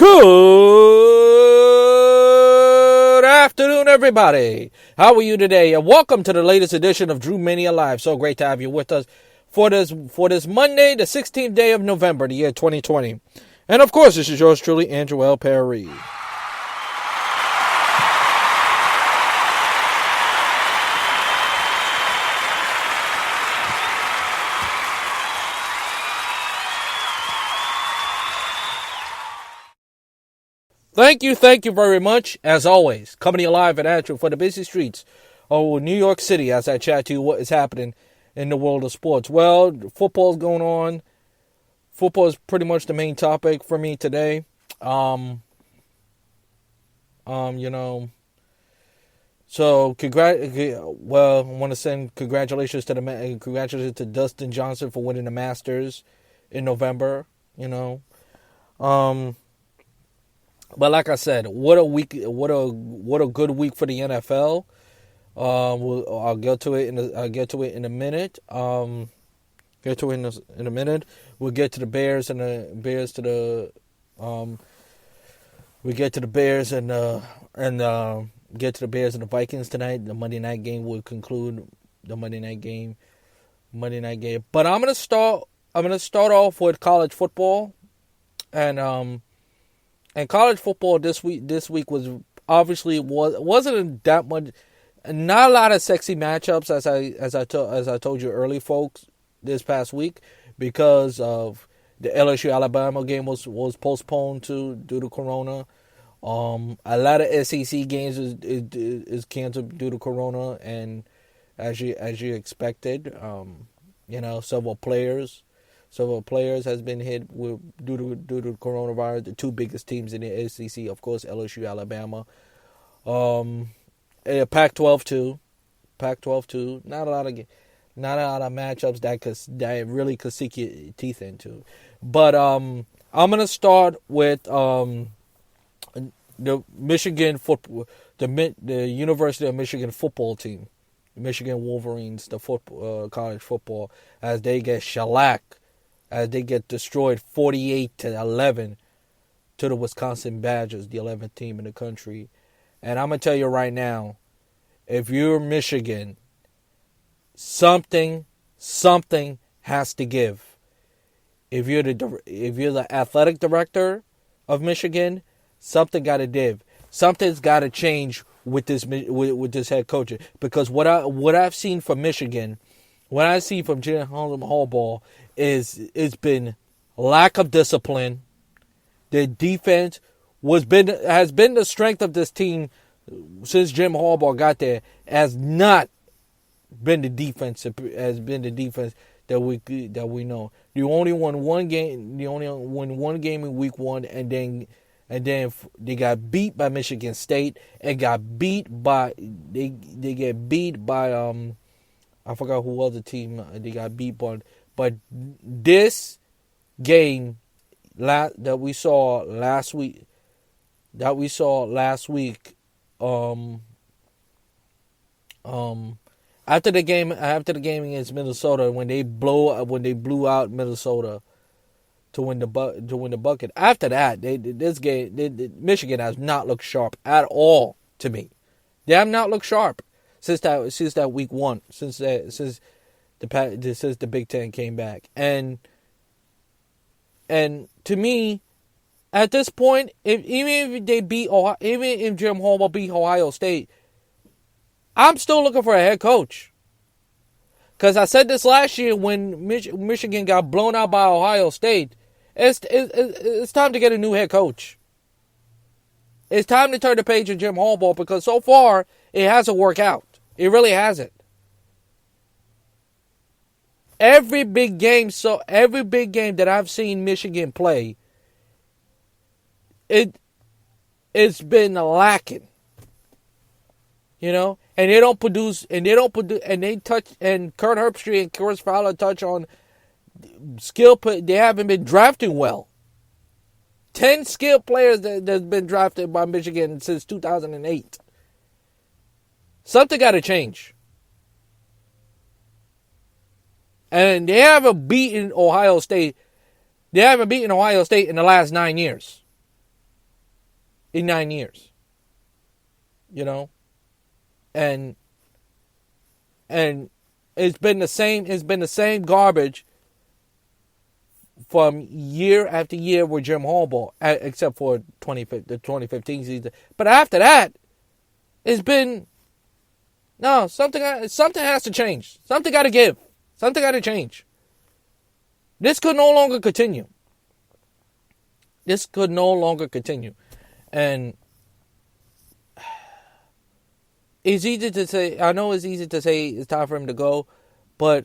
Good afternoon, everybody. How are you today? And welcome to the latest edition of Drew Mania Live. So great to have you with us for this Monday, the 16th day of November, the year 2020. And of course, this is yours truly, Andrew L. Perry. Thank you very much, as always, coming to you live and at you for the busy streets of New York City as I chat to you what is happening in the world of sports. Well, football's going on. Football is pretty much the main topic for me today. So I want to send congratulations to Dustin Johnson for winning the Masters in November, But like I said, what a week! What a good week for the NFL. I'll get to it in a minute. Get to it in a minute. We'll get to the Bears and the Vikings tonight. The Monday night game will conclude the Monday night game. But I'm gonna start off with college football, and college football this week wasn't that much, not a lot of sexy matchups as I told you early, folks, this past week, because of the LSU Alabama game was postponed due to Corona. A lot of SEC games is canceled due to Corona, and as you expected, Several players has been hit due to coronavirus. The two biggest teams in the SEC, of course, LSU, Alabama. Pac-12 too. Not a lot of matchups that really could sink your teeth into. But I'm gonna start with the Michigan football, the University of Michigan football team, Michigan Wolverines, the college football, as they get shellacked. As they get destroyed 48-11 to the Wisconsin Badgers, the 11th team in the country. And I'm going to tell you right now, if you're Michigan, something has to give. If you're the athletic director of Michigan, something got to give. Something's got to change with this head coach, because what I've seen from Michigan, what I see from Jim Harbaugh, it's been lack of discipline. The defense has been the strength of this team since Jim Harbaugh got there. Has not been the defense that we know. They only won one game. They only won one game in week one, and then they got beat by Michigan State and got beat by they get beat by I forgot who was the team they got beat by. But this game that we saw last week, after the game against Minnesota, when they blew out Minnesota to win the bucket. After that, Michigan has not looked sharp at all to me. They have not looked sharp since that week one, since the Big Ten came back, and to me, at this point, even if Jim Harbaugh beat Ohio State, I'm still looking for a head coach. Because I said this last year when Michigan got blown out by Ohio State, it's time to get a new head coach. It's time to turn the page on Jim Harbaugh, because so far it hasn't worked out. It really hasn't. Every big game that I've seen Michigan play, it's been lacking. And they don't produce, and Kurt Herbstreit and Chris Fowler touch on skill. They haven't been drafting well. 10 skilled players that's been drafted by Michigan since 2008. Something got to change. And they haven't beaten Ohio State. They haven't beaten Ohio State in the last 9 years. in 9 years. You know, and and it's been the same. It's been the same garbage from year after year with Jim Harbaugh, except for the 2015 season. But after that, it's been no something. Something has to change. Something got to give. Something got to change. This could no longer continue. This could no longer continue, and it's easy to say. I know it's easy to say it's time for him to go, but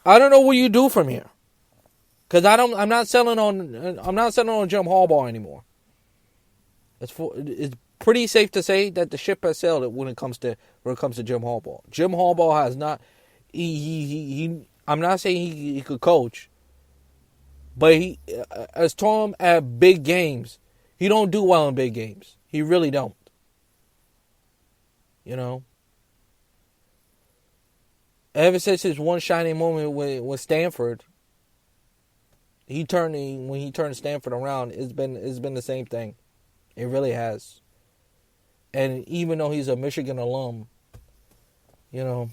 I don't know what you do from here. Because I'm not selling on Jim Harbaugh anymore. It's pretty safe to say that the ship has sailed when it comes to Jim Harbaugh. Jim Harbaugh has not. I'm not saying he could coach, but he as Tom at big games, he don't do well in big games. He really don't. You know. Ever since his one shining moment with Stanford, when he turned Stanford around, it's been the same thing. It really has. And even though he's a Michigan alum, you know,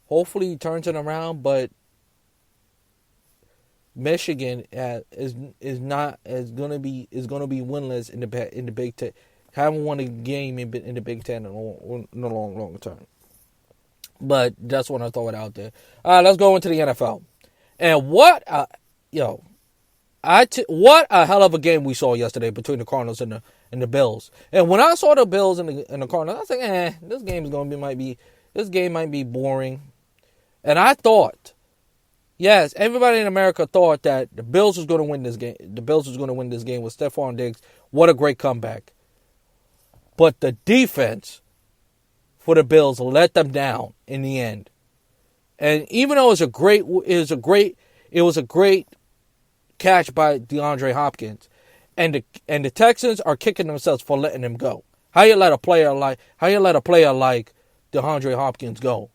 hopefully he turns it around. But Michigan is going to be winless in the Big Ten. Haven't won a game in the Big Ten in the long term. But just want to throw it out there. All right, let's go into the NFL. And what a hell of a game we saw yesterday between the Cardinals and the Bills. And when I saw the Bills and the Cardinals, I was like, this game might be boring. And I thought, yes, everybody in America thought that the Bills was going to win this game. The Bills was going to win this game with Stephon Diggs. What a great comeback. But the defense for the Bills let them down in the end. And even though it was a great catch by DeAndre Hopkins, and the Texans are kicking themselves for letting him go. How you let a player like DeAndre Hopkins go?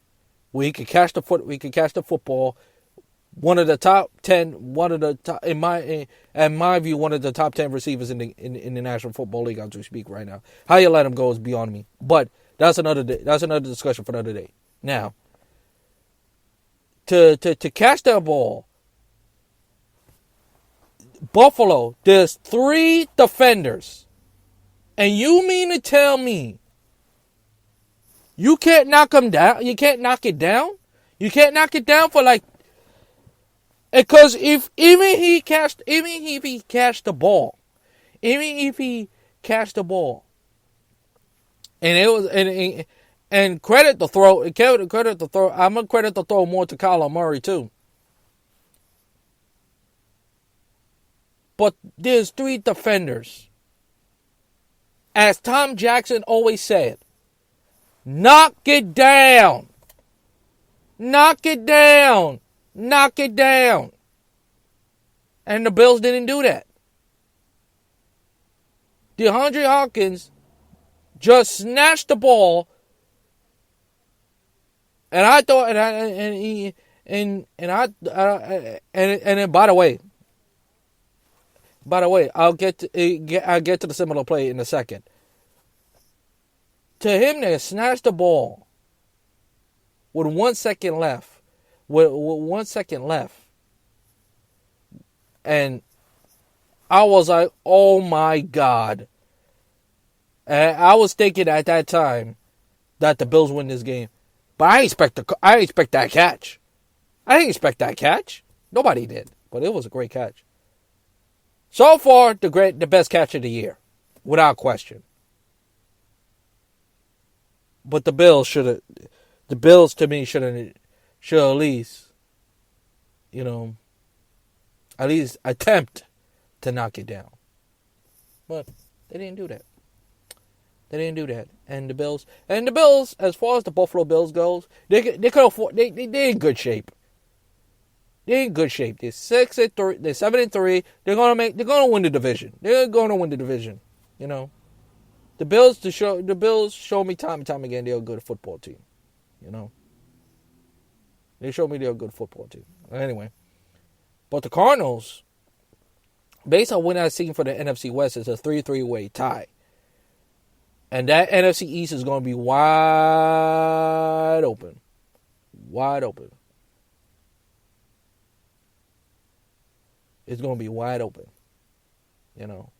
Where he could catch the football. In my view, one of the top 10 receivers in the National Football League as we speak right now. How you let him go is beyond me. But that's another discussion for another day. Now, to catch that ball, Buffalo, there's 3 defenders, and you mean to tell me you can't knock them down? You can't knock it down? You can't knock it down for like. Because even if he catched the ball, and it was and credit the throw. I'm gonna credit the throw more to Kyler Murray too. But there's 3 defenders. As Tom Jackson always said, knock it down. Knock it down. Knock it down. And the Bills didn't do that. DeAndre Hopkins just snatched the ball, and I thought, and then by the way, I'll get to the similar play in a second. To him, they snatched the ball with 1 second left. With 1 second left. And I was like, oh my God. And I was thinking at that time that the Bills win this game. But I didn't expect that catch. I didn't expect that catch. Nobody did. But it was a great catch. So far, the best catch of the year. Without question. But the Bills to me should at least, at least attempt to knock it down. But they didn't do that. And the Bills, as far as the Buffalo Bills goes, they could afford. They're in good shape. They're 6-3. They're 7-3. They're gonna win the division. The Bills show me time and time again they're a good football team. They showed me they're a good football team. Anyway, but the Cardinals, based on what I've seen for the NFC West, it's a 3-3-way tie. And that NFC East is going to be wide open. Wide open. It's going to be wide open. You know.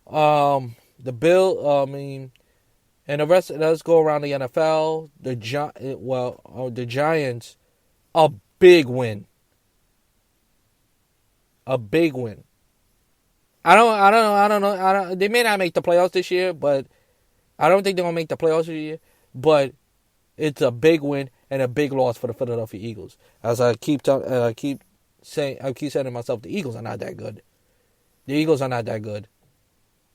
The and the rest, let's go around the NFL. The Giants, a big win. A big win. I don't know. They may not make the playoffs this year, but I don't think they're gonna make the playoffs this year. But it's a big win and a big loss for the Philadelphia Eagles. As I keep saying to myself, the Eagles are not that good. The Eagles are not that good,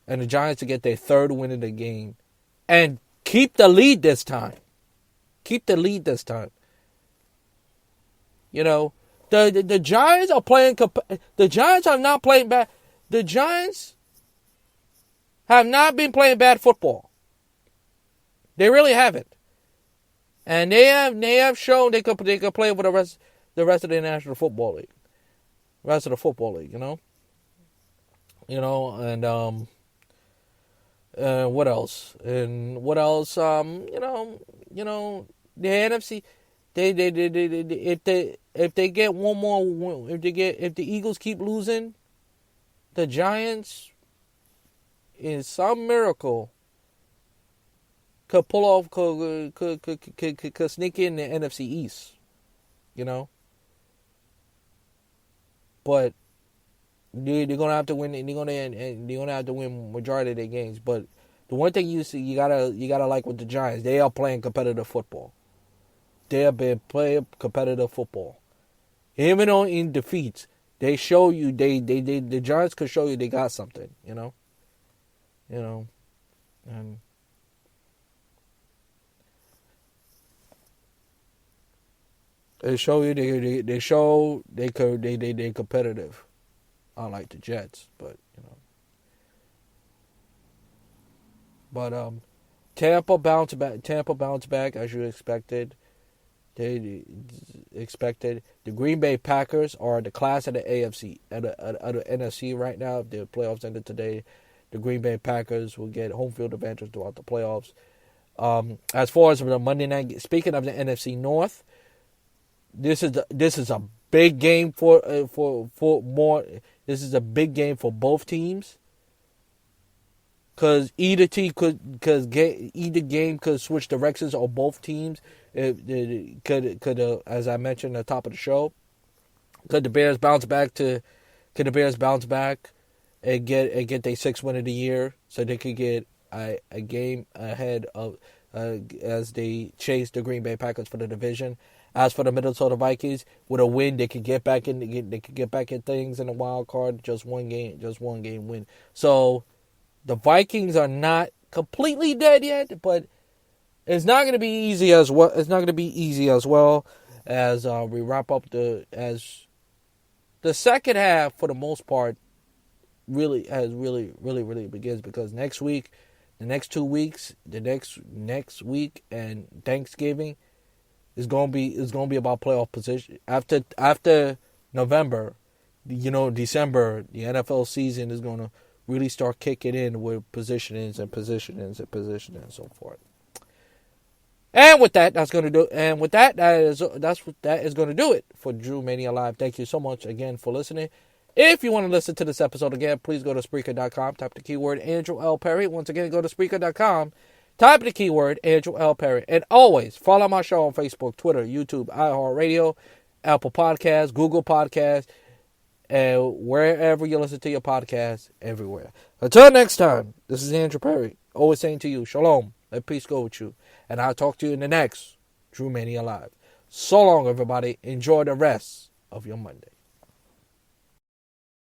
and the Giants to get their third win of the game and keep the lead this time. Keep the lead this time. You know, the Giants are playing. The Giants are not playing bad. The Giants have not been playing bad football. They really haven't, and they have shown they could play with the rest of the National Football League, rest of the football league. And what else? And what else? The NFC. If they get one more, if the Eagles keep losing, the Giants, in some miracle, could pull off, could sneak in the NFC East, But they're gonna have to win. They're gonna have to win majority of their games. But the one thing you gotta like with the Giants, they are playing competitive football. They have been playing competitive football, even on in defeats. They show you the Giants could show you they got something, and they show you they competitive, unlike the Jets, but Tampa bounced back as you expected. They expected. The Green Bay Packers are the class of the AFC, of the NFC right now. If the playoffs ended today, the Green Bay Packers will get home field advantage throughout the playoffs. As far as the Monday night, speaking of the NFC North, this is a big game for more. This is a big game for both teams. Because either game could switch directions on both teams. It could as I mentioned at the top of the show, could the Bears bounce back and get their sixth win of the year, so they could get a game ahead of as they chase the Green Bay Packers for the division. As for the Minnesota Vikings, with a win, they could get back in things in the wild card. Just one game win. So the Vikings are not completely dead yet, but it's not going to be easy as well. It's not going to be easy as well as we wrap up the second half for the most part. Really begins, because next week, the next 2 weeks, the next week and Thanksgiving is going to be about playoff position. After November, December, the NFL season is going to really start kicking in with positionings and so forth. And with that, that is going to do it for Drew Mania Live. Thank you so much again for listening. If you want to listen to this episode again, please go to Spreaker.com, type the keyword Andrew L. Perry. Once again, go to Spreaker.com, type the keyword Andrew L. Perry. And always follow my show on Facebook, Twitter, YouTube, iHeartRadio, Apple Podcasts, Google Podcasts, and wherever you listen to your podcasts, everywhere. Until next time, this is Andrew Perry, always saying to you, Shalom, let peace go with you. And I'll talk to you in the next Drew Mania Live. So long, everybody. Enjoy the rest of your Monday.